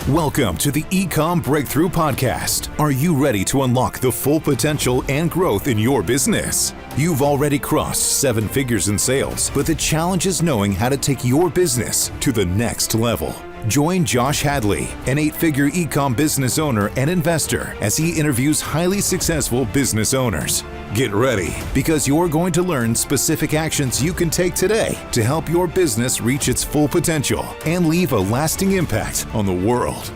Welcome to the eComm Breakthrough Podcast. Are you ready to unlock the full potential and growth in your business? You've already crossed 7 figures in sales, but the challenge is knowing how to take your business to the next level. Join Josh Hadley, an 8-figure eComm business owner and investor, as he interviews highly successful business owners. Get ready, because you're going to learn specific actions you can take today to help your business reach its full potential and leave a lasting impact on the world.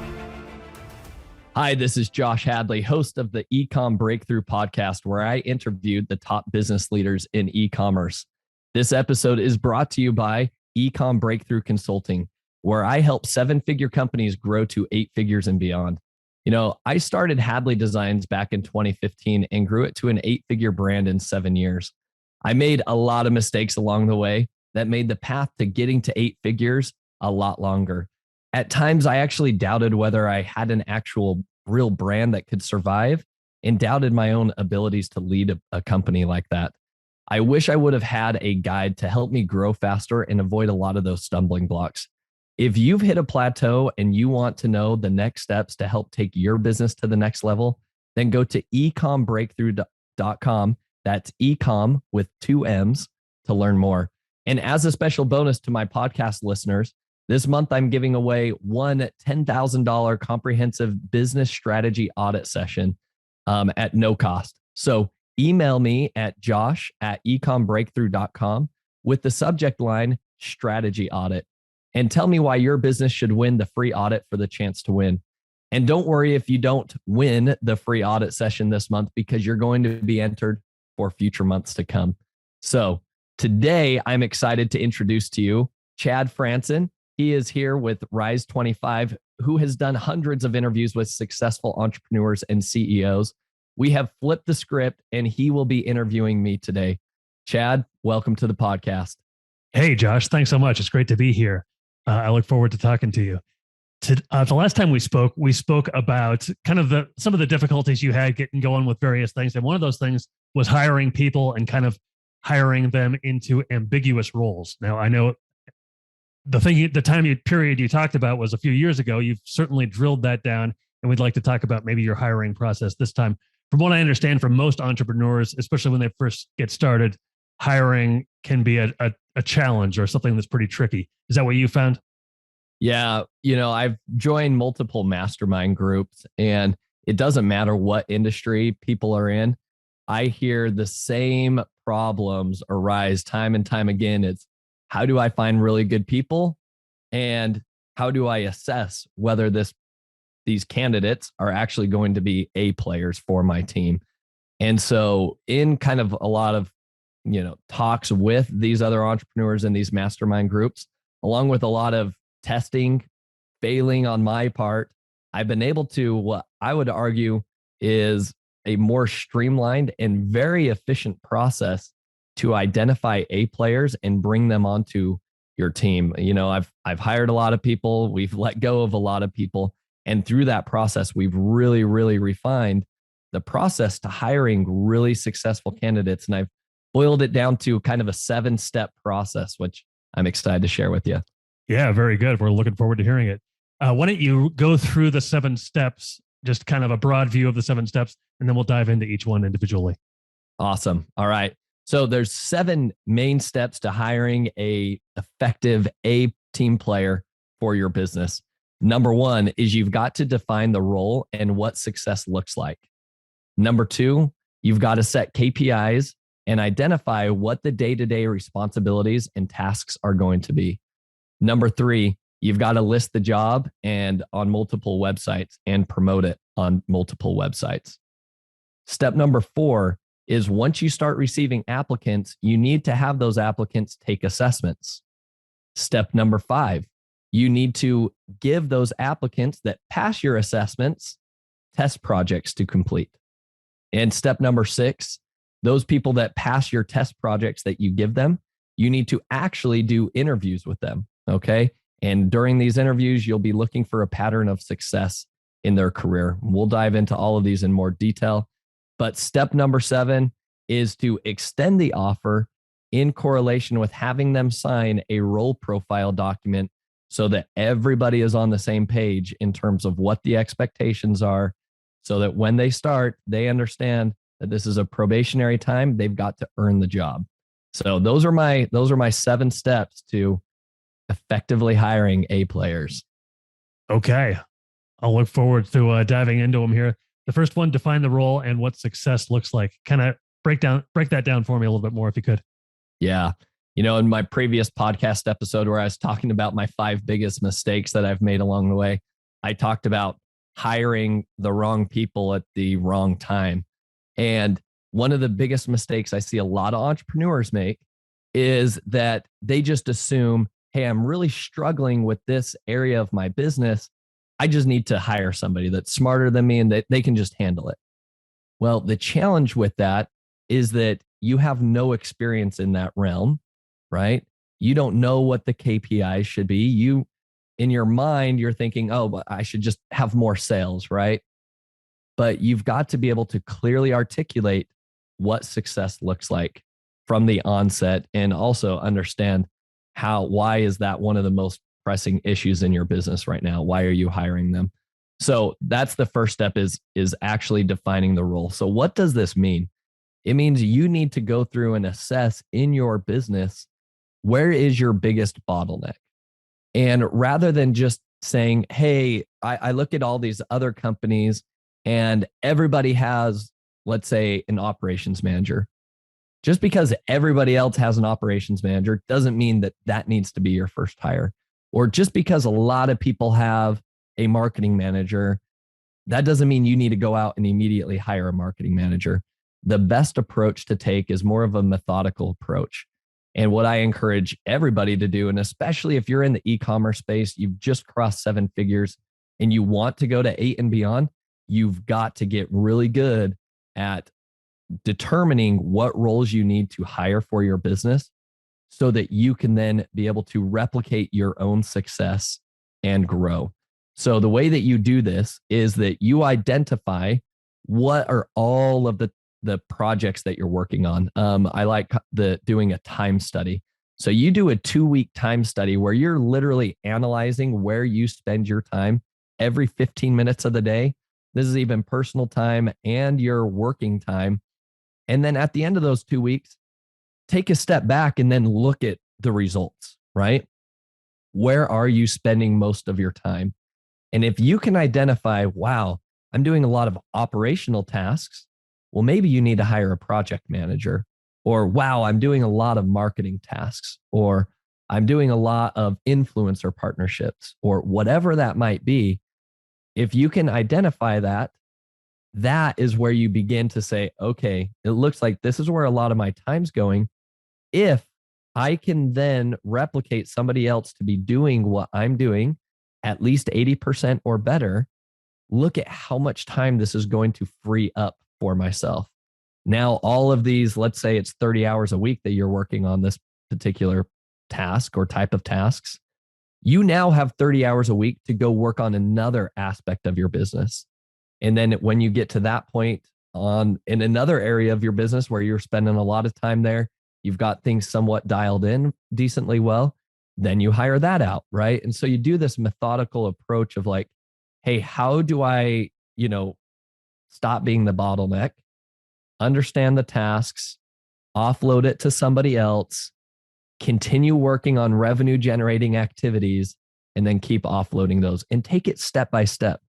Hi, this is Josh Hadley, host of the eComm Breakthrough Podcast, where I interviewed the top business leaders in e-commerce. This episode is brought to you by eComm Breakthrough Consulting, where I help 7-figure companies grow to 8 figures and beyond. You know, I started Hadley Designs back in 2015 and grew it to an 8-figure brand in 7 years. I made a lot of mistakes along the way that made the path to getting to 8 figures a lot longer. At times, I actually doubted whether I had an actual real brand that could survive and doubted my own abilities to lead a company like that. I wish I would have had a guide to help me grow faster and avoid a lot of those stumbling blocks. If you've hit a plateau and you want to know the next steps to help take your business to the next level, then go to ecombreakthrough.com. That's eComm with 2 M's to learn more. And as a special bonus to my podcast listeners, this month I'm giving away one $10,000 comprehensive business strategy audit session at no cost. So email me at josh@ecombreakthrough.com with the subject line strategy audit. And tell me why your business should win the free audit for the chance to win. And don't worry if you don't win the free audit session this month, because you're going to be entered for future months to come. So today I'm excited to introduce to you Chad Franson. He is here with Rise 25, who has done hundreds of interviews with successful entrepreneurs and CEOs. We have flipped the script and he will be interviewing me today. Chad, welcome to the podcast. Hey, Josh, thanks so much. It's great to be here. I look forward to talking to you. The last time we spoke about kind of some of the difficulties you had getting going with various things. And one of those things was hiring people and kind of hiring them into ambiguous roles. Now, I know the time period you talked about was a few years ago. You've certainly drilled that down, and we'd like to talk about maybe your hiring process this time. From what I understand from most entrepreneurs, especially when they first get started, hiring can be a challenge or something that's pretty tricky. Is that what you found? Yeah. You know, I've joined multiple mastermind groups, and it doesn't matter what industry people are in. I hear the same problems arise time and time again. It's how do I find really good people? And how do I assess whether these candidates are actually going to be A players for my team? And so in kind of a lot of talks with these other entrepreneurs in these mastermind groups, along with a lot of testing, failing on my part, I've been able to, what I would argue is a more streamlined and very efficient process to identify A players and bring them onto your team. You know, I've hired a lot of people, we've let go of a lot of people, and through that process, we've really, really refined the process to hiring really successful candidates. And I've boiled it down to kind of a 7-step process, which I'm excited to share with you. Yeah, very good. We're looking forward to hearing it. Why don't you go through the 7 steps, just kind of a broad view of the 7 steps, and then we'll dive into each one individually. Awesome. All right. So there's 7 main steps to hiring a effective A team player for your business. Number 1 is you've got to define the role and what success looks like. Number 2, you've got to set KPIs and identify what the day-to-day responsibilities and tasks are going to be. Number 3, you've got to list the job and on multiple websites and promote it on multiple websites. Step number 4 is once you start receiving applicants, you need to have those applicants take assessments. Step number 5, you need to give those applicants that pass your assessments test projects to complete. And step number 6, those people that pass your test projects that you give them, you need to actually do interviews with them, okay? And during these interviews, you'll be looking for a pattern of success in their career. We'll dive into all of these in more detail. But step number 7 is to extend the offer in correlation with having them sign a role profile document so that everybody is on the same page in terms of what the expectations are, so that when they start, they understand that this is a probationary time. They've got to earn the job. So those are my 7 steps to effectively hiring A players. Okay. I'll look forward to diving into them here. The first one, define the role and what success looks like. Kind of break that down for me a little bit more if you could. Yeah. In my previous podcast episode where I was talking about my 5 biggest mistakes that I've made along the way, I talked about hiring the wrong people at the wrong time. And one of the biggest mistakes I see a lot of entrepreneurs make is that they just assume, hey, I'm really struggling with this area of my business. I just need to hire somebody that's smarter than me and that they can just handle it. Well, the challenge with that is that you have no experience in that realm, right? You don't know what the KPIs should be. In your mind, you're thinking, oh, but I should just have more sales, right? But you've got to be able to clearly articulate what success looks like from the onset, and also understand why is that one of the most pressing issues in your business right now? Why are you hiring them? So that's the first step, is actually defining the role. So what does this mean? It means you need to go through and assess in your business, where is your biggest bottleneck? And rather than just saying, hey, I look at all these other companies and everybody has, let's say, an operations manager. Just because everybody else has an operations manager doesn't mean that that needs to be your first hire. Or just because a lot of people have a marketing manager, that doesn't mean you need to go out and immediately hire a marketing manager. The best approach to take is more of a methodical approach. And what I encourage everybody to do, and especially if you're in the e-commerce space, you've just crossed 7 figures and you want to go to 8 and beyond, you've got to get really good at determining what roles you need to hire for your business, so that you can then be able to replicate your own success and grow. So the way that you do this is that you identify what are all of the projects that you're working on. I like doing a time study. So you do a 2-week time study where you're literally analyzing where you spend your time every 15 minutes of the day. This is even personal time and your working time. And then at the end of those 2 weeks, take a step back and then look at the results, right? Where are you spending most of your time? And if you can identify, wow, I'm doing a lot of operational tasks, well, maybe you need to hire a project manager. Or, wow, I'm doing a lot of marketing tasks, or I'm doing a lot of influencer partnerships, or whatever that might be. If you can identify that, that is where you begin to say, okay, it looks like this is where a lot of my time's going. If I can then replicate somebody else to be doing what I'm doing at least 80% or better, look at how much time this is going to free up for myself. Now, all of these, let's say it's 30 hours a week that you're working on this particular task or type of tasks. You now have 30 hours a week to go work on another aspect of your business. And then when you get to that point in another area of your business where you're spending a lot of time there, you've got things somewhat dialed in decently well, then you hire that out, right? And so you do this methodical approach of like, hey, how do I, stop being the bottleneck, understand the tasks, offload it to somebody else, continue working on revenue generating activities, and then keep offloading those and take it step by step.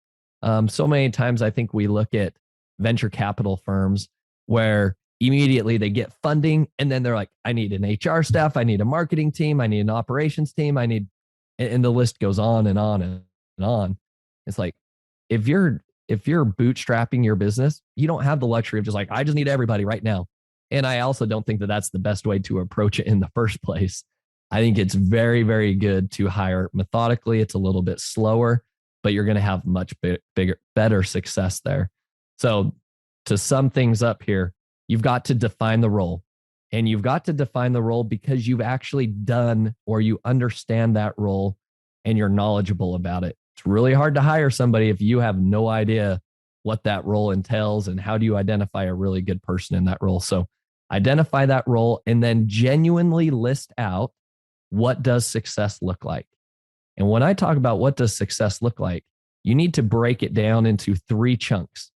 So many times I think we look at venture capital firms where immediately they get funding and then they're like, I need an HR staff, I need a marketing team, I need an operations team, and the list goes on and on and on. It's like, if you're bootstrapping your business, you don't have the luxury of just like, I just need everybody right now. And I also don't think that that's the best way to approach it in the first place. I think it's very, very good to hire methodically. It's a little bit slower, but you're going to have much better success there. So to sum things up here, you've got to define the role. And you've got to define the role because you've actually done or you understand that role and you're knowledgeable about it. It's really hard to hire somebody if you have no idea what that role entails and how do you identify a really good person in that role. So identify that role and then genuinely list out, what does success look like? And when I talk about what does success look like, you need to break it down into 3 chunks.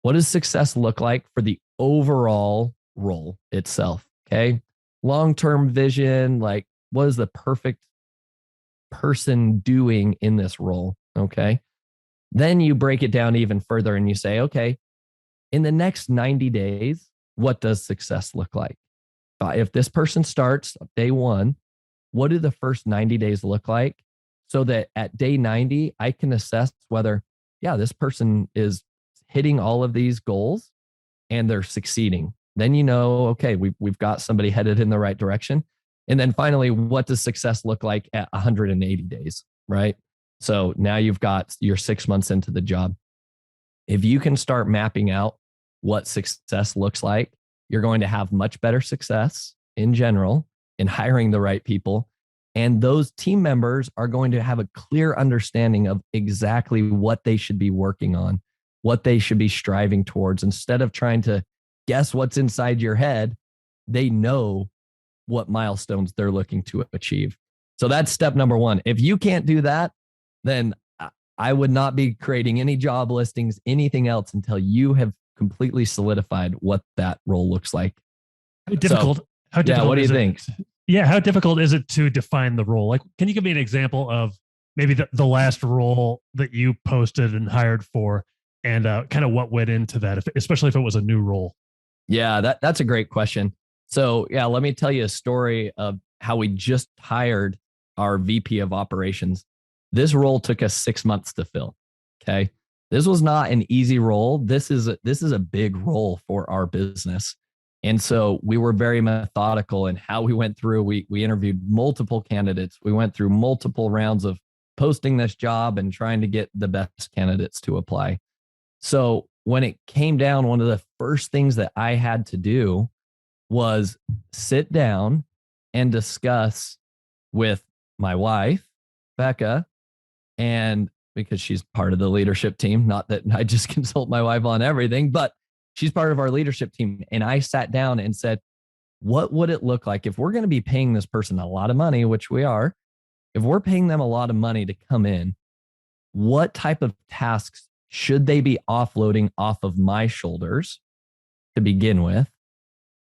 What does success look like for the overall role itself? Okay. Long-term vision, like what is the perfect person doing in this role? Okay. Then you break it down even further and you say, okay, in the next 90 days, what does success look like? If this person starts day 1, what do the first 90 days look like? So that at day 90, I can assess whether, yeah, this person is hitting all of these goals and they're succeeding. Then you know, okay, we've got somebody headed in the right direction. And then finally, what does success look like at 180 days, right? So now you've got your 6 months into the job. If you can start mapping out what success looks like, you're going to have much better success in general in hiring the right people. And those team members are going to have a clear understanding of exactly what they should be working on, what they should be striving towards. Instead of trying to guess what's inside your head, they know what milestones they're looking to achieve. So that's step number 1. If you can't do that, then I would not be creating any job listings, anything else until you have completely solidified what that role looks like. How difficult what do you think? Yeah, how difficult is it to define the role? Like, can you give me an example of maybe the last role that you posted and hired for, and kind of what went into that, especially if it was a new role? Yeah, that's a great question. So yeah, let me tell you a story of how we just hired our VP of operations. This role took us 6 months to fill. Okay. This was not an easy role. This is a big role for our business. And so we were very methodical in how we went through. We interviewed multiple candidates. We went through multiple rounds of posting this job and trying to get the best candidates to apply. So when it came down, one of the first things that I had to do was sit down and discuss with my wife, Becca, and because she's part of the leadership team, not that I just consult my wife on everything, but she's part of our leadership team. And I sat down and said, what would it look like if we're going to be paying this person a lot of money, which we are, if we're paying them a lot of money to come in, what type of tasks should they be offloading off of my shoulders to begin with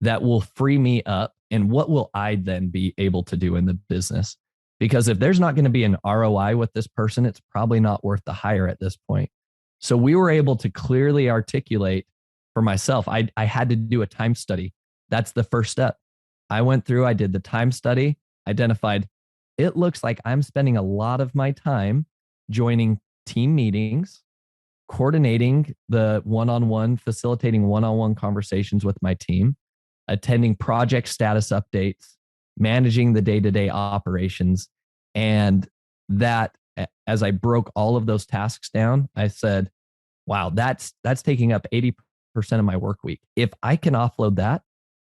that will free me up? And what will I then be able to do in the business? Because if there's not going to be an ROI with this person, it's probably not worth the hire at this point. So we were able to clearly articulate for myself. I had to do a time study. That's the first step. I went through, I did the time study, identified, it looks like I'm spending a lot of my time joining team meetings, coordinating the one-on-one, facilitating one-on-one conversations with my team, attending project status updates, managing the day-to-day operations. And that, as I broke all of those tasks down, I said, wow, that's taking up 80% of my work week. If I can offload that,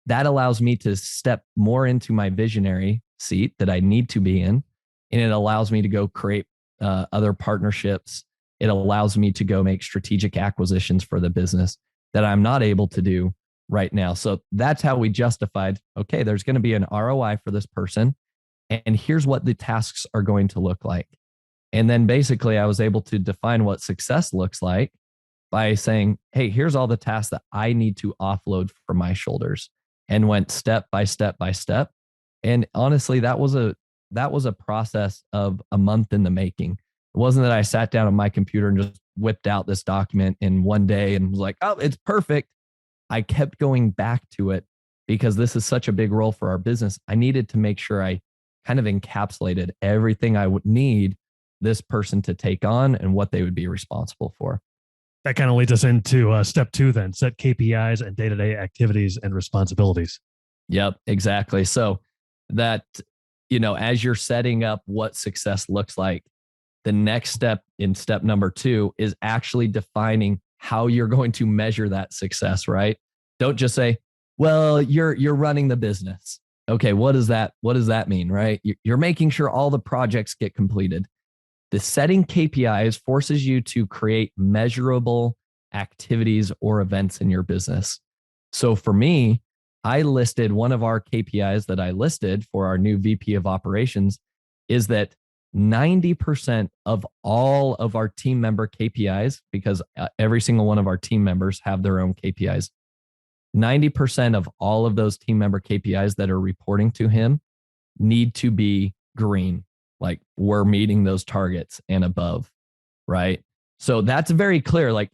that allows me to step more into my visionary seat that I need to be in. And it allows me to go create other partnerships. It allows me to go make strategic acquisitions for the business that I'm not able to do right now. So that's how we justified, okay, there's going to be an ROI for this person. And here's what the tasks are going to look like. And then basically I was able to define what success looks like by saying, hey, here's all the tasks that I need to offload from my shoulders, and went step by step by step. And honestly, that was a process of a month in the making. It wasn't that I sat down on my computer and just whipped out this document in one day and was like, oh, it's perfect. I kept going back to it because this is such a big role for our business. I needed to make sure I kind of encapsulated everything I would need this person to take on and what they would be responsible for. That kind of leads us into step 2 then, set KPIs and day-to-day activities and responsibilities. Yep, exactly. So that, as you're setting up what success looks like, the next step in step number 2 is actually defining how you're going to measure that success, right? Don't just say, well, you're running the business. Okay, what does that mean, right? You're making sure all the projects get completed. The setting KPIs forces you to create measurable activities or events in your business. So for me, I listed one of our KPIs that I listed for our new VP of operations is that 90% of all of our team member KPIs, because every single one of our team members have their own KPIs, 90% of all of those team member KPIs that are reporting to him need to be green. Like we're meeting those targets and above, right? So that's very clear. Like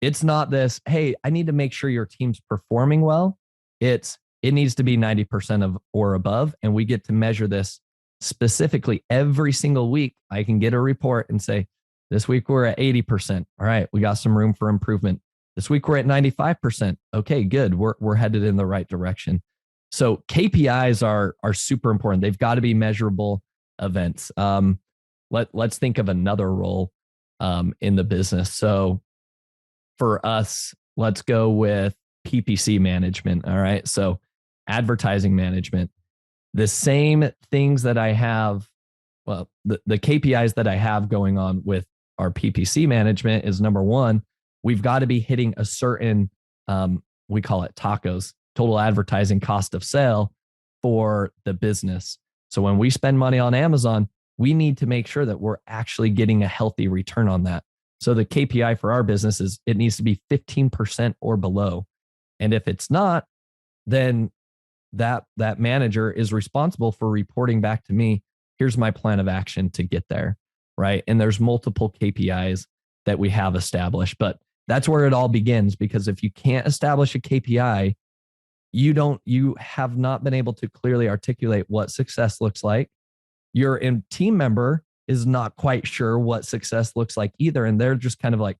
it's not this, hey, I need to make sure your team's performing well. It needs to be 90% of or above. And we get to measure this specifically every single week. I can get a report and say, this week we're at 80%. All right, we got some room for improvement. This week we're at 95%. Okay, good. We're headed in the right direction. So KPIs are super important. They've got to be measurable events. Let's think of another role in the business. So for us, let's go with PPC management. All right. So advertising management, the same things that I have, well, the KPIs that I have going on with our PPC management is number one, we've got to be hitting a certain, we call it tacos, total advertising cost of sale for the business. So when we spend money on Amazon, we need to make sure that we're actually getting a healthy return on that. So the KPI for our business is it needs to be 15% or below. And if it's not, then that manager is responsible for reporting back to me, here's my plan of action to get there, right? And there's multiple KPIs that we have established, but that's where it all begins, because if you can't establish a KPI, you have not been able to clearly articulate what success looks like. Your team member is not quite sure what success looks like either. And they're just kind of like,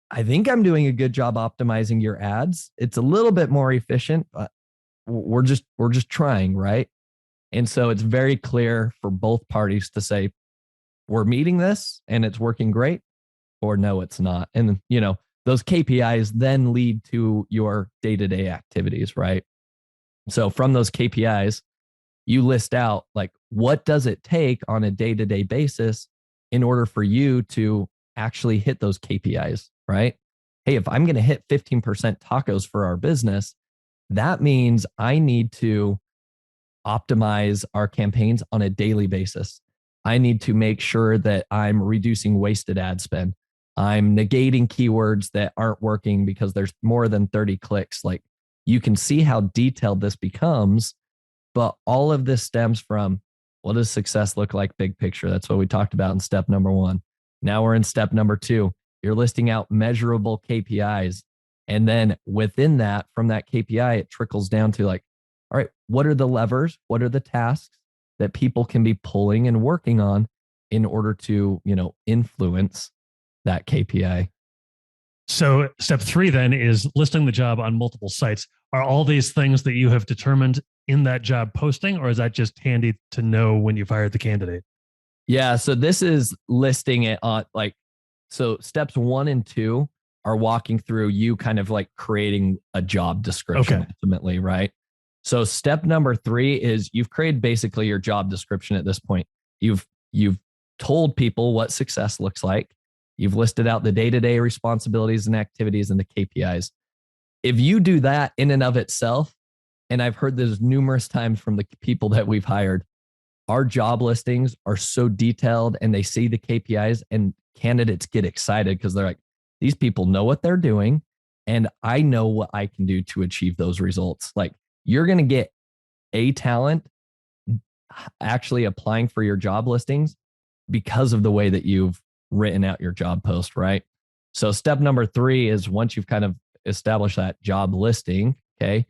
I think I'm doing a good job optimizing your ads. It's a little bit more efficient, but we're just trying, right? And so it's very clear for both parties to say, we're meeting this and it's working great, or no, it's not. And those KPIs then lead to your day-to-day activities, right? So from those KPIs, you list out like, what does it take on a day-to-day basis in order for you to actually hit those KPIs, right? Hey, if I'm going to hit 15% tacos for our business, that means I need to optimize our campaigns on a daily basis. I need to make sure that I'm reducing wasted ad spend. I'm negating keywords that aren't working because there's more than 30 clicks. Like you can see how detailed this becomes, but all of this stems from what does success look like big picture? That's what we talked about in step number one. Now we're in step number two. You're listing out measurable KPIs. And then within that, from that KPI, it trickles down to like, all right, what are the levers? What are the tasks that people can be pulling and working on in order to, influence that KPI? So step three then is listing the job on multiple sites. Are all these things that you have determined in that job posting, or is that just handy to know when you've hired the candidate? Yeah. So this is listing it on so steps 1 and 2 are walking through you kind of like creating a job description ultimately, right? So step number 3 is you've created basically your job description at this point. You've told people what success looks like. You've listed out the day-to-day responsibilities and activities and the KPIs. If you do that in and of itself, and I've heard this numerous times from the people that we've hired, our job listings are so detailed and they see the KPIs and candidates get excited because they're like, these people know what they're doing and I know what I can do to achieve those results. Like you're going to get a talent actually applying for your job listings because of the way that you've written out your job post, right? So step number 3 is once you've kind of established that job listing, okay,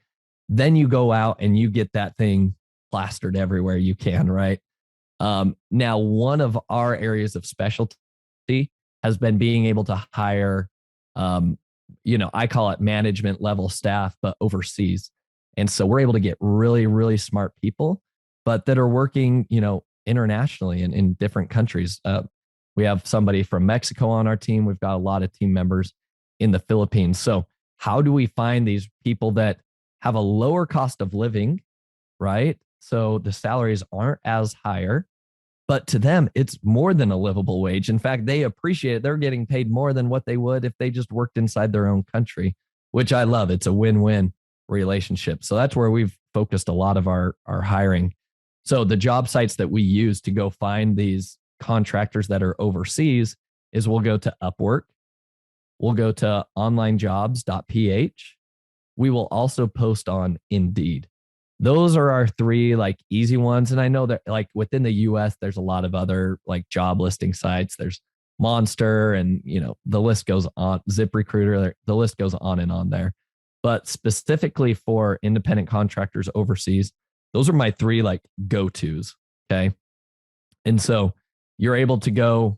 then you go out and you get that thing plastered everywhere you can, right? Now, one of our areas of specialty has been being able to hire, I call it management level staff, but overseas. And so we're able to get really, really smart people, but that are working, internationally in different countries. We have somebody from Mexico on our team. We've got a lot of team members in the Philippines. So how do we find these people that have a lower cost of living, right? So the salaries aren't as higher, but to them, it's more than a livable wage. In fact, they appreciate it. They're getting paid more than what they would if they just worked inside their own country, which I love. It's a win-win relationship. So that's where we've focused a lot of our hiring. So the job sites that we use to go find these contractors that are overseas is we'll go to Upwork. We'll go to onlinejobs.ph. We will also post on Indeed. Those are our three like easy ones. And I know that like within the US, there's a lot of other like job listing sites. There's Monster and, the list goes on, ZipRecruiter, the list goes on and on there. But specifically for independent contractors overseas, those are my three like go-tos. Okay. And so you're able to go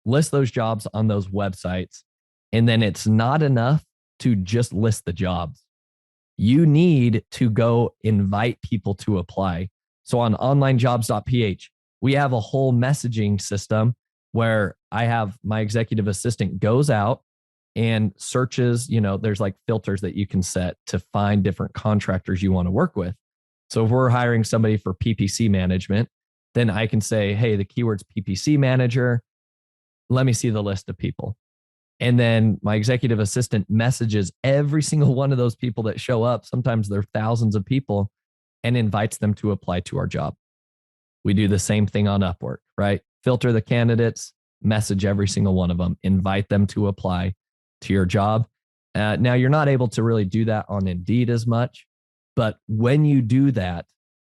list those jobs on those websites. And then it's not enough to just list the jobs. You need to go invite people to apply. So on onlinejobs.ph, we have a whole messaging system where I have my executive assistant goes out and searches, there's like filters that you can set to find different contractors you want to work with. So if we're hiring somebody for PPC management, then I can say, hey, the keyword's PPC manager. Let me see the list of people. And then my executive assistant messages every single one of those people that show up. Sometimes there are thousands of people, and invites them to apply to our job. We do the same thing on Upwork, right? Filter the candidates, message every single one of them, invite them to apply to your job. Now, you're not able to really do that on Indeed as much, but when you do that,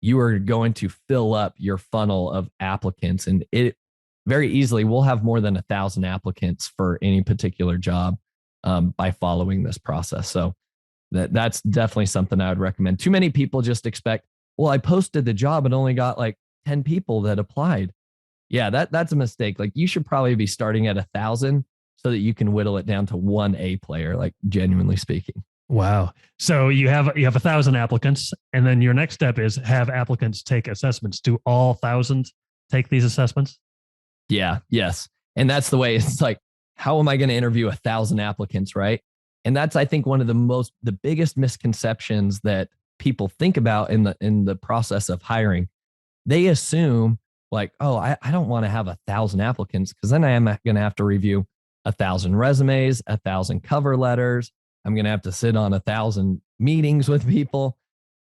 you are going to fill up your funnel of applicants, and it very easily we'll have more than 1,000 applicants for any particular job by following this process. So that's definitely something I would recommend. Too many people just expect, well, I posted the job and only got like 10 people that applied. Yeah, that's a mistake. Like you should probably be starting at 1,000 so that you can whittle it down to one A player, like genuinely speaking. Wow. So you have 1,000 applicants, and then your next step is have applicants take assessments. Do all 1,000 take these assessments? Yeah. Yes. And that's the way it's like, how am I going to interview 1,000 applicants? Right. And that's, I think, one of the biggest misconceptions that people think about in the process of hiring. They assume like, oh, I don't want to have 1,000 applicants because then I am going to have to review 1,000 resumes, 1,000 cover letters. I'm going to have to sit on 1,000 meetings with people.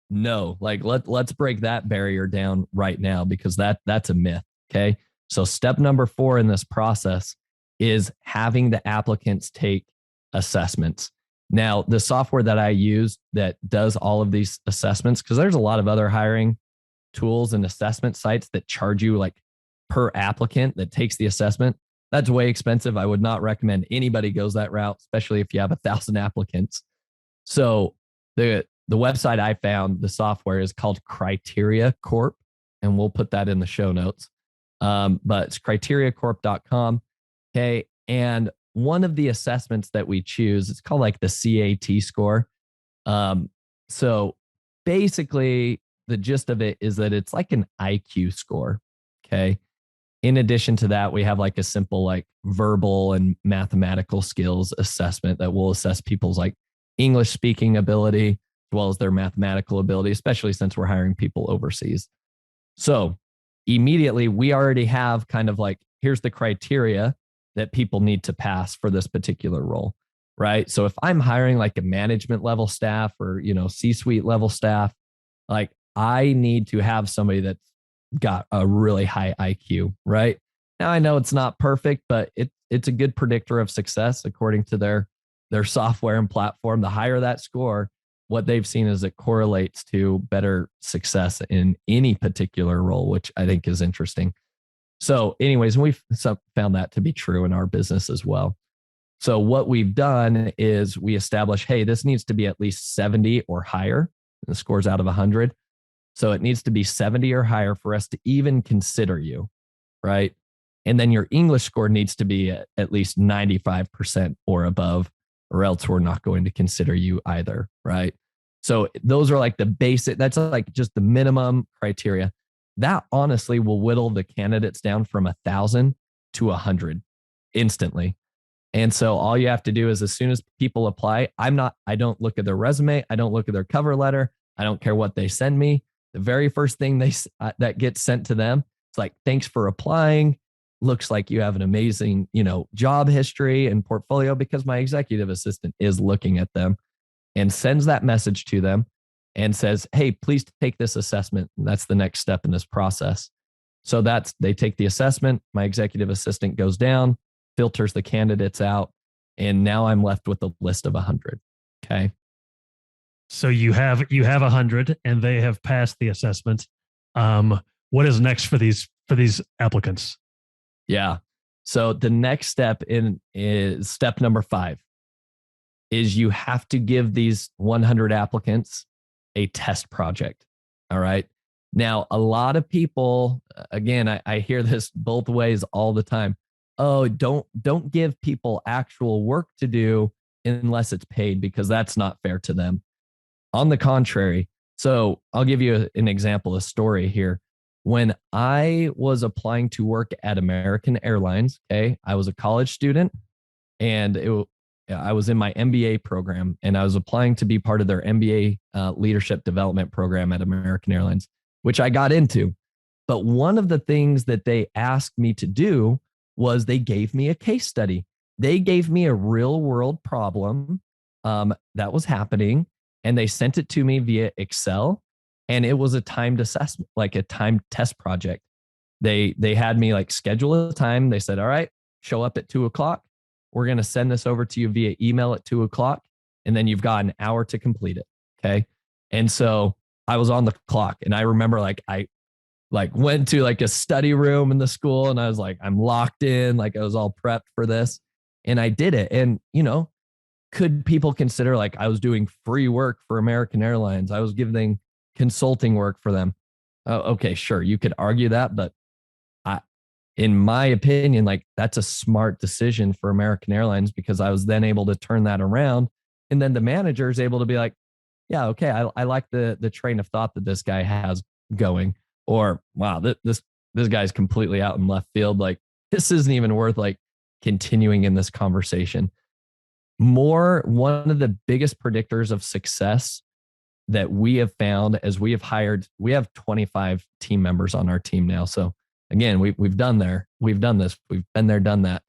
No, like let's break that barrier down right now, because that's a myth. Okay. So step number 4 in this process is having the applicants take assessments. Now, the software that I use that does all of these assessments, because there's a lot of other hiring tools and assessment sites that charge you like per applicant that takes the assessment. That's way expensive. I would not recommend anybody goes that route, especially if you have 1,000 applicants. So the website I found, the software is called Criteria Corp, and we'll put that in the show notes. But it's criteriacorp.com. Okay. And one of the assessments that we choose, it's called like the CAT score. So basically the gist of it is that it's like an IQ score. Okay. In addition to that, we have like a simple like verbal and mathematical skills assessment that will assess people's like English speaking ability as well as their mathematical ability, especially since we're hiring people overseas. So immediately we already have kind of like, here's the criteria that people need to pass for this particular role, right? So if I'm hiring like a management level staff or, C-suite level staff, like I need to have somebody that's got a really high IQ, right? Now I know it's not perfect, but it's a good predictor of success according to their software and platform. The higher that score, what they've seen is it correlates to better success in any particular role, which I think is interesting. So anyways, we've found that to be true in our business as well. So what we've done is we establish, hey, this needs to be at least 70 or higher. The score's out of 100. So it needs to be 70 or higher for us to even consider you, right? And then your English score needs to be at least 95% or above, or else we're not going to consider you either, right? So those are like the basic, that's like just the minimum criteria. That honestly will whittle the candidates down from 1,000 to 100 instantly. And so all you have to do is as soon as people apply, I don't look at their resume. I don't look at their cover letter. I don't care what they send me. The very first thing that gets sent to them, it's like, thanks for applying. Looks like you have an amazing, job history and portfolio, because my executive assistant is looking at them and sends that message to them. and says, hey, please take this assessment. And that's the next step in this process. So they take the assessment. My executive assistant goes down, filters the candidates out, and now I'm left with a list of 100. Okay. So you have 100 and they have passed the assessment. What is next for these applicants? Yeah. So the next step is step number 5 is you have to give these 100 applicants a test project. All right. Now, a lot of people, again, I hear this both ways all the time. Oh, don't give people actual work to do unless it's paid, because that's not fair to them. On the contrary, so I'll give you an example, a story here. When I was applying to work at American Airlines, okay, I was a college student, and I was in my MBA program, and I was applying to be part of their MBA leadership development program at American Airlines, which I got into. But one of the things that they asked me to do was they gave me a case study. They gave me a real world problem that was happening, and they sent it to me via Excel. And it was a timed assessment, like a timed test project. They had me like schedule a time. They said, all right, show up at 2:00. We're going to send this over to you via email at 2:00. And then you've got an hour to complete it. Okay. And so I was on the clock, and I remember I went to like a study room in the school, and I was like, I'm locked in, like I was all prepped for this, and I did it. And, could people consider like I was doing free work for American Airlines? I was giving consulting work for them. Okay, sure. You could argue that, but in my opinion, like that's a smart decision for American Airlines, because I was then able to turn that around. And then the manager is able to be like, yeah, okay, I like the train of thought that this guy has going. Or, wow, this guy's completely out in left field. Like, this isn't even worth like continuing in this conversation. One of the biggest predictors of success that we have found as we have 25 team members on our team now. So again, we've done this, we've been there, done that.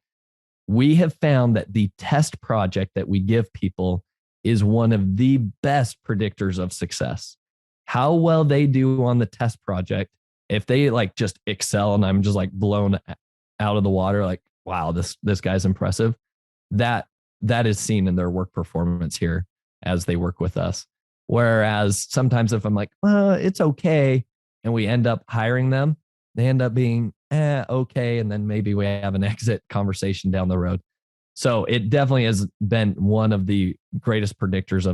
We have found that the test project that we give people is one of the best predictors of success. How well they do on the test project, if they like just excel and I'm just like blown out of the water, like, wow, this guy's impressive. That is seen in their work performance here as they work with us. Whereas sometimes if I'm like, well, it's okay, and we end up hiring them, they end up being okay, and then maybe we have an exit conversation down the road. So it definitely has been one of the greatest predictors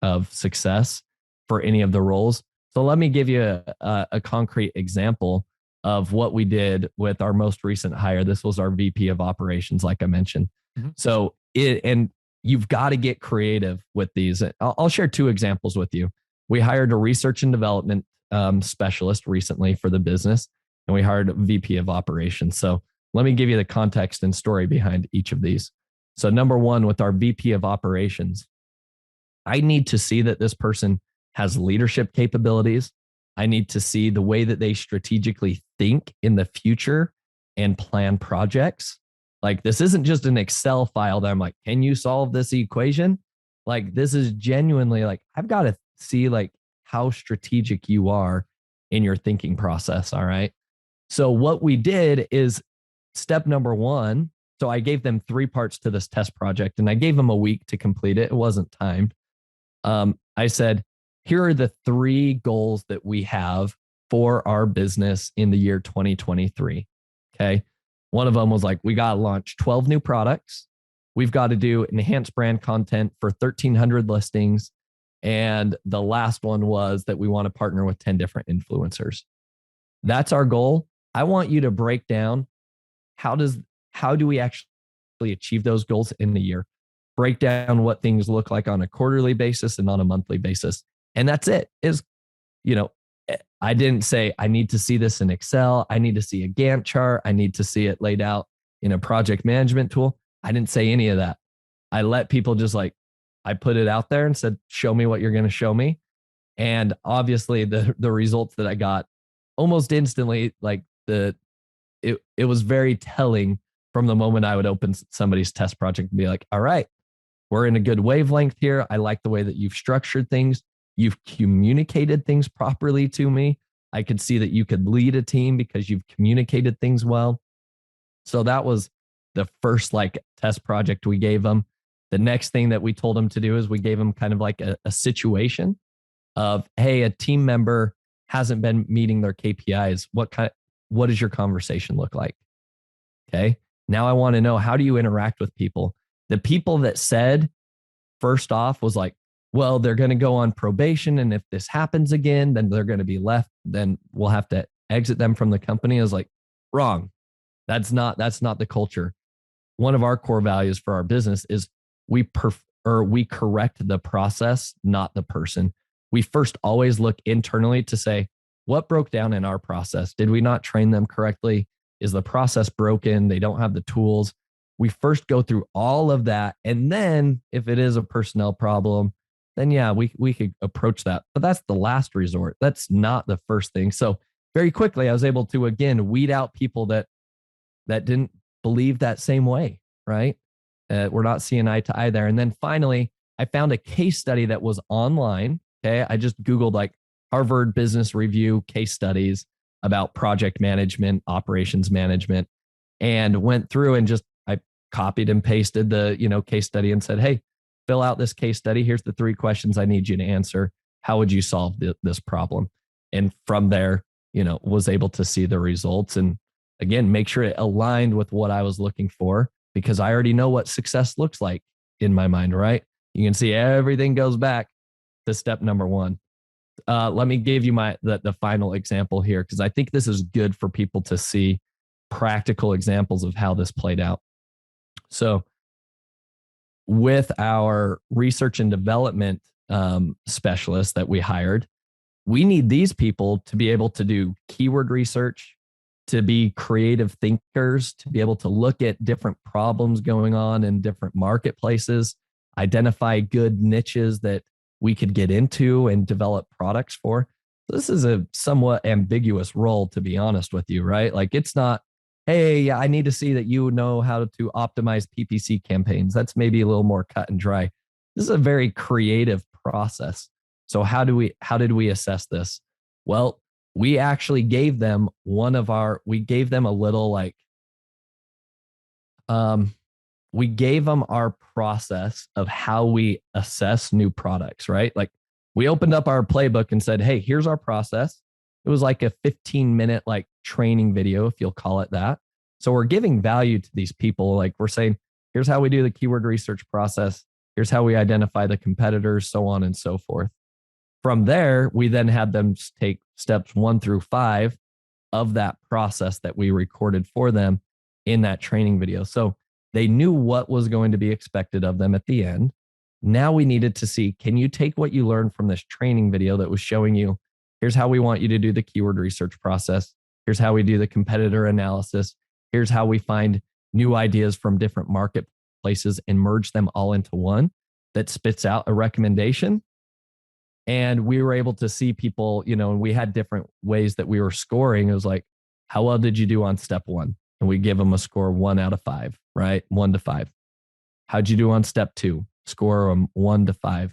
of success for any of the roles. So let me give you a concrete example of what we did with our most recent hire. This was our VP of operations, like I mentioned. Mm-hmm. So you've got to get creative with these. I'll share 2 examples with you. We hired a research and development specialist recently for the business, and we hired a VP of operations. So let me give you the context and story behind each of these. So number 1, with our VP of operations, I need to see that this person has leadership capabilities. I need to see the way that they strategically think in the future and plan projects. Like, this isn't just an Excel file that I'm like, can you solve this equation? Like, this is genuinely like, I've got to see like how strategic you are in your thinking process. All right. So what we did is step number 1. So I gave them 3 parts to this test project, and I gave them a week to complete it. It wasn't timed. I said, here are the 3 goals that we have for our business in the year 2023. Okay. One of them was like, we got to launch 12 new products. We've got to do enhanced brand content for 1,300 listings. And the last one was that we want to partner with 10 different influencers. That's our goal. I want you to break down how do we actually achieve those goals in the year? Break down what things look like on a quarterly basis and on a monthly basis. And that's it. I didn't say, I need to see this in Excel. I need to see a Gantt chart. I need to see it laid out in a project management tool. I didn't say any of that. I let people I put it out there and said, show me what you're going to show me. And obviously the results that I got almost instantly, like it was very telling from the moment I would open somebody's test project and be like, all right, we're in a good wavelength here. I like the way that you've structured things. You've communicated things properly to me. I could see that you could lead a team because you've communicated things well. So that was the first like test project we gave them. The next thing that we told them to do is we gave them kind of like a situation of, hey, a team member hasn't been meeting their KPIs. What does your conversation look like? Okay. Now I want to know, how do you interact with people? The people that said first off was like, well, they're going to go on probation. And if this happens again, then they're going to be left. Then we'll have to exit them from the company. I was like, wrong. That's not the culture. One of our core values for our business is we correct the process, not the person. We first always look internally to say, what broke down in our process? Did we not train them correctly? Is the process broken? They don't have the tools. We first go through all of that. And then if it is a personnel problem, then yeah, we could approach that. But that's the last resort. That's not the first thing. So very quickly, I was able to, again, weed out people that didn't believe that same way, right? We're not seeing eye to eye there. And then finally, I found a case study that was online. Okay. I just Googled like Harvard Business Review case studies about project management, operations management, and went through and I copied and pasted the, case study and said, hey, fill out this case study. Here's the 3 questions I need you to answer. How would you solve this problem? And from there, was able to see the results and again, make sure it aligned with what I was looking for, because I already know what success looks like in my mind, right? You can see everything goes back to step number 1. Let me give you the final example here, because I think this is good for people to see practical examples of how this played out. So with our research and development specialists that we hired, we need these people to be able to do keyword research, to be creative thinkers, to be able to look at different problems going on in different marketplaces, identify good niches that we could get into and develop products for. This is a somewhat ambiguous role, to be honest with you, right? Like it's not, hey, I need to see that you know how to optimize PPC campaigns. That's maybe a little more cut and dry. This is a very creative process. So how did we assess this? Well, we actually gave them we gave them our process of how we assess new products, right? Like we opened up our playbook and said, hey, here's our process. It was like a 15-minute like training video, if you'll call it that. So we're giving value to these people. Like we're saying, here's how we do the keyword research process. Here's how we identify the competitors, so on and so forth. From there, we then had them take steps 1 through 5 of that process that we recorded for them in that training video. So they knew what was going to be expected of them at the end. Now we needed to see, can you take what you learned from this training video that was showing you, here's how we want you to do the keyword research process. Here's how we do the competitor analysis. Here's how we find new ideas from different marketplaces and merge them all into one that spits out a recommendation. And we were able to see people, and we had different ways that we were scoring. It was like, how well did you do on step 1? And we give them a score 1 out of 5, right? 1 to 5. How'd you do on step 2? Score them 1 to 5.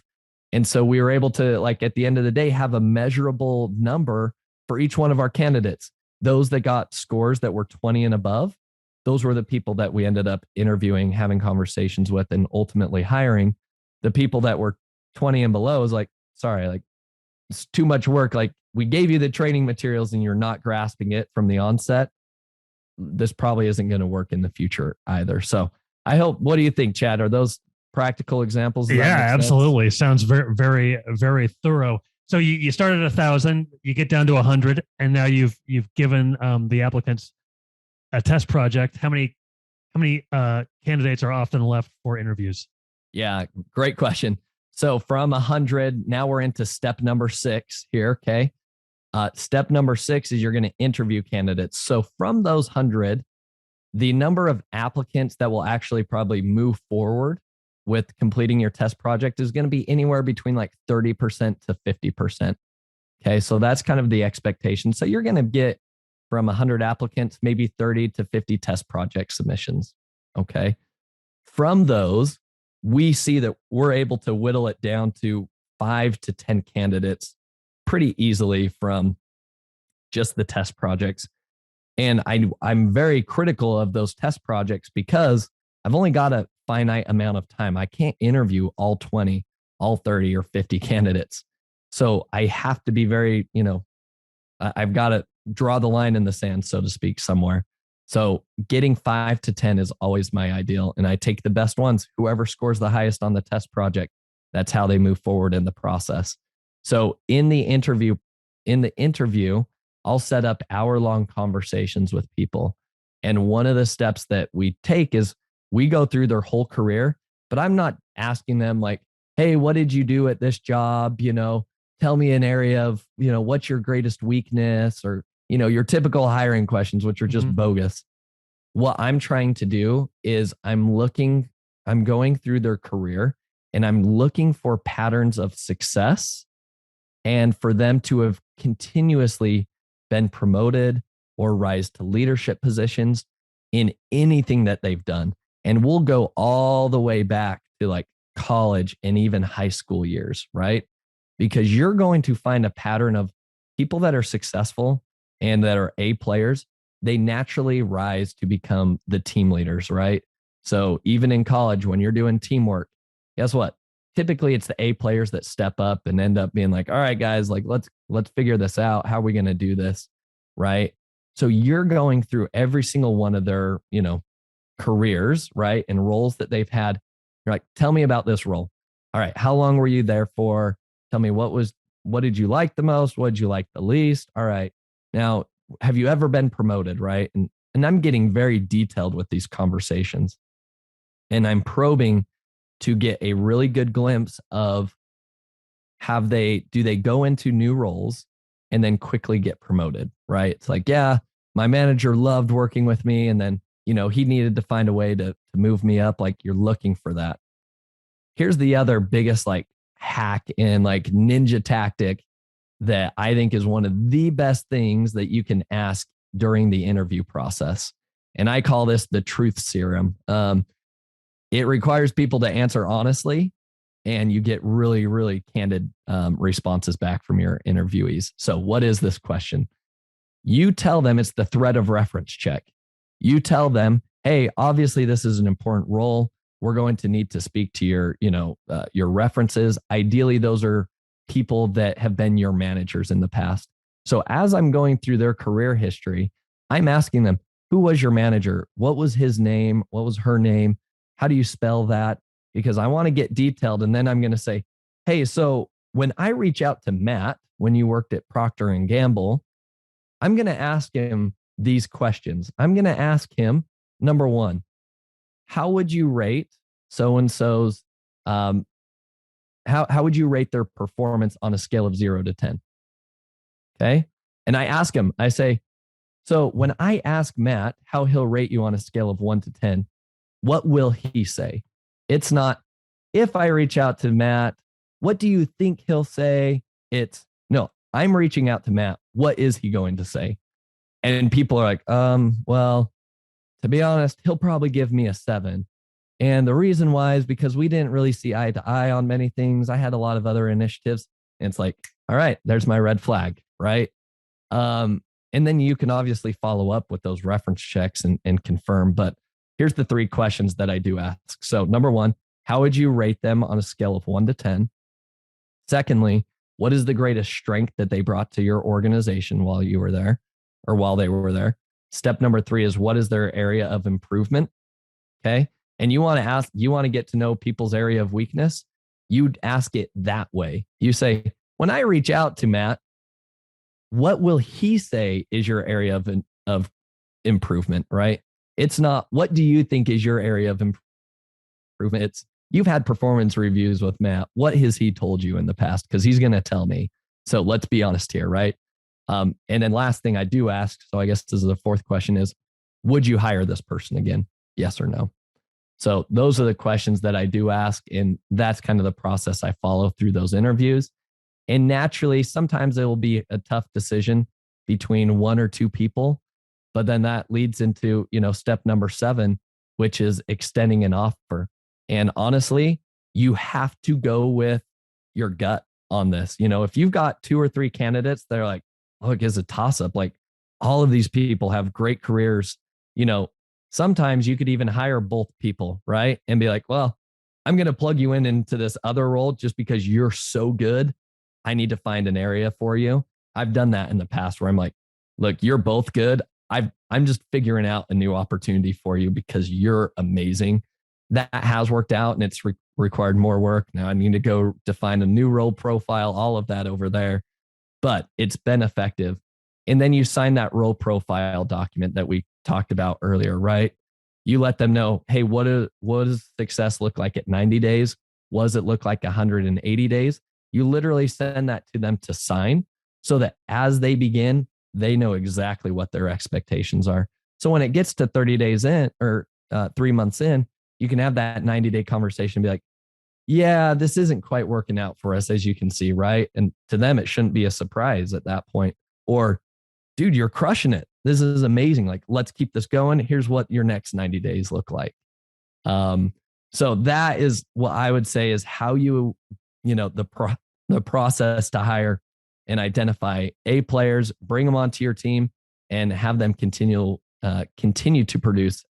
And so we were able to, like, at the end of the day, have a measurable number for each one of our candidates. Those that got scores that were 20 and above, those were the people that we ended up interviewing, having conversations with, and ultimately hiring. The people that were 20 and below is like, sorry, like it's too much work. Like we gave you the training materials and you're not grasping it from the onset. This probably isn't going to work in the future either. So I hope, what do you think, Chad? Are those practical examples? Yeah, absolutely. Sounds very, very, very thorough. So you started at 1,000, you get down to 100, and now you've given the applicants a test project. How many candidates are often left for interviews? Yeah, great question. So from 100, now we're into step number 6 here. Okay. Step number 6 is you're going to interview candidates. So from those 100, the number of applicants that will actually probably move forward with completing your test project is going to be anywhere between like 30% to 50%. Okay. So that's kind of the expectation. So you're going to get from 100 applicants, maybe 30 to 50 test project submissions. Okay. From those, we see that we're able to whittle it down to 5 to 10 candidates pretty easily from just the test projects. And I'm very critical of those test projects because I've only got a finite amount of time. I can't interview all 20, all 30 or 50 candidates. So I have to be very, I've got to draw the line in the sand, so to speak, somewhere. So getting 5 to 10 is always my ideal. And I take the best ones. Whoever scores the highest on the test project, that's how they move forward in the process. So in the interview, I'll set up hour-long conversations with people. And one of the steps that we take is we go through their whole career, but I'm not asking them like, hey, what did you do at this job? Tell me an area of, what's your greatest weakness, or, your typical hiring questions, which are just bogus. What I'm trying to do is I'm going through their career and I'm looking for patterns of success and for them to have continuously been promoted or rise to leadership positions in anything that they've done. And we'll go all the way back to like college and even high school years, right? Because you're going to find a pattern of people that are successful and that are A players, they naturally rise to become the team leaders, right? So even in college, when you're doing teamwork, guess what? Typically it's the A players that step up and end up being like, all right, guys, like let's figure this out. How are we going to do this? Right. So you're going through every single one of their, careers, right? And roles that they've had. You're like, tell me about this role. All right. How long were you there for? Tell me what did you like the most? What did you like the least? All right. Now, have you ever been promoted? Right. And I'm getting very detailed with these conversations, and I'm probing to get a really good glimpse of do they go into new roles and then quickly get promoted, right? It's like, yeah, my manager loved working with me. And then, he needed to find a way to move me up. Like, you're looking for that. Here's the other biggest like hack and like ninja tactic that I think is one of the best things that you can ask during the interview process. And I call this the truth serum. It requires people to answer honestly, and you get really, really candid responses back from your interviewees. So what is this question? You tell them it's the threat of reference check. You tell them, hey, obviously this is an important role. We're going to need to speak to your references. Ideally, those are people that have been your managers in the past. So as I'm going through their career history, I'm asking them, who was your manager? What was his name? What was her name? How do you spell that? Because I want to get detailed. And then I'm going to say, hey, so when I reach out to Matt, when you worked at Procter & Gamble, I'm going to ask him these questions. I'm going to ask him, number one, how would you rate so-and-so's, how would you rate their performance on a scale of 0 to 10? Okay. And I ask him, I say, so when I ask Matt how he'll rate you on a scale of 1 to 10, what will he say? It's not, if I reach out to Matt, what do you think he'll say? It's, no, I'm reaching out to Matt. What is he going to say? And people are like, well, to be honest, he'll probably give me a 7. And the reason why is because we didn't really see eye to eye on many things. I had a lot of other initiatives. And it's like, all right, there's my red flag, right? And then you can obviously follow up with those reference checks and confirm. But here's the 3 questions that I do ask. So number 1, how would you rate them on a scale of 1 to 10? Secondly, what is the greatest strength that they brought to your organization while you were there or while they were there? Step number 3 is, what is their area of improvement? Okay. And you want to get to know people's area of weakness. You'd ask it that way. You say, when I reach out to Matt, what will he say is your area of improvement, right? It's not, what do you think is your area of improvement? It's, you've had performance reviews with Matt. What has he told you in the past? Because he's going to tell me. So let's be honest here, right? And then last thing I do ask, so I guess this is the 4th question, is, would you hire this person again? Yes or no? So those are the questions that I do ask. And that's kind of the process I follow through those interviews. And naturally, sometimes it will be a tough decision between 1 or 2 people. But then that leads into, step number 7, which is extending an offer. And honestly, you have to go with your gut. on this. If you've got 2 or 3 candidates, they're like, look, it's a toss up. Like all of these people have great careers. Sometimes you could even hire both people, right? And be like, well, I'm going to plug you into this other role just because you're so good. I need to find an area for you. I've done that in the past where I'm like, look, you're both good. I'm just figuring out a new opportunity for you because you're amazing. That has worked out and it's required more work. Now I need to go define a new role profile, all of that over there, but it's been effective. And then you sign that role profile document that we talked about earlier, right? You let them know, hey, what does success look like at 90 days? What does it look like 180 days? You literally send that to them to sign so that as they begin, they know exactly what their expectations are. So when it gets to 30 days in or 3 months in, you can have that 90-day conversation and be like, yeah, this isn't quite working out for us, as you can see, right? And to them, it shouldn't be a surprise at that point. Or, dude, you're crushing it. This is amazing. Like, let's keep this going. Here's what your next 90 days look like. So that is what I would say is how the process to hire and identify A players, bring them onto your team, and have them continue to produce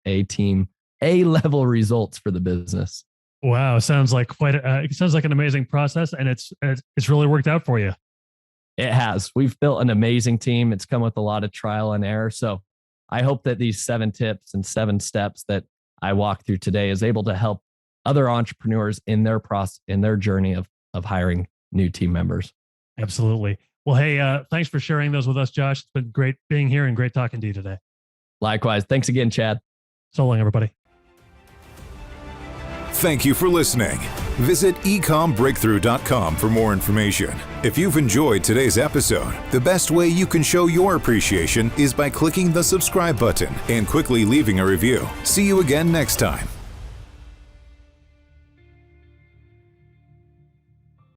A-level results for the business. Wow, sounds like an amazing process, and it's really worked out for you. It has. We've built an amazing team. It's come with a lot of trial and error. So I hope that these 7 tips and 7 steps that I walked through today is able to help other entrepreneurs in their journey of hiring new team members. Absolutely. Well, hey, thanks for sharing those with us, Josh. It's been great being here and great talking to you today. Likewise. Thanks again, Chad. So long, everybody. Thank you for listening. Visit eCommBreakthrough.com for more information. If you've enjoyed today's episode, the best way you can show your appreciation is by clicking the subscribe button and quickly leaving a review. See you again next time.